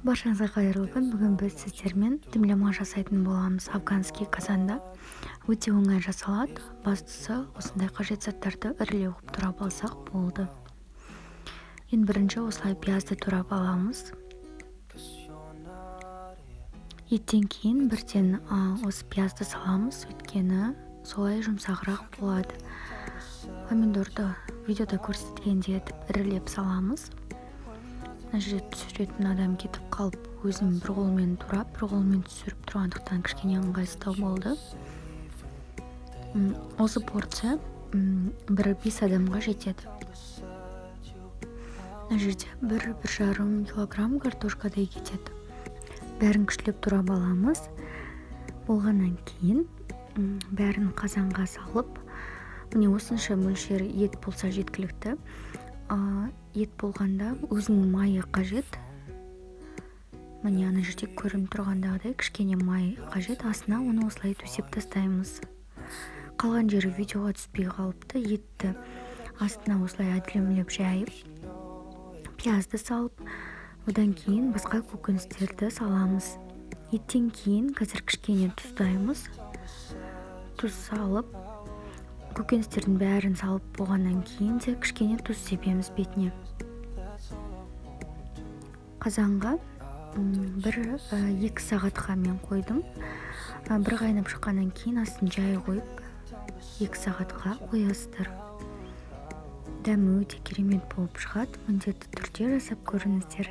Баршаңызға қайырлы күн. Бүгін біз сіздермен дымлама жасайтын боламыз. Афганский казанда өте оңай жасалады. Бастысы осындай қажет заттарды ірілеу қылып турап алсақ болды. Ең бірінші осылай пиязды турап аламыз. Еттен кейін бірден осы пиязды саламыз, өйткені солай жұмсағырақ болады. Помидорды видеода көрсеткендей етіп ірілеп саламыз. Мына жерде түсіретін адам кетіп қалып, өзім бір қолмен турап, бір қолмен түсіріп тұрғандықтан кішкене ыңғайсыздау болды. Осы порция 1-5 адамға жетеді. Мына жерде 1-1,5 килограмм картошкадай кетеді. Бәрін күштілеп турап аламыз. Болғаннан кейін бәрін қазанға салып, міне осынша мөлшері ет болса жеткілікті. Ет болғанда өзінің майы қажет. Міне ана жерде көрініп тұрғандағыдай кішкене май қажет. Астына оны осылай төсеп тастаймыз. Қалған жері видеоға түспей қалыпты. Етті астына осылай әдемілеп жайып, пиязды салып, одан кейін басқа көкөністерді саламыз. Еттен кейін қазір кішкене тұздаймыз. Тұз салып, көкөністердің бәрін салып болғаннан кейін де кішкене тұз себеміз бетіне. Қазанға 1-2 сағатқа мен қойдым. Бір қайнап шыққаннан кейін астын жай қойып 2 сағатқа қоясыздар. Дәмі өте керемет болып шығады. Міндетті түрде жасап көріңіздер.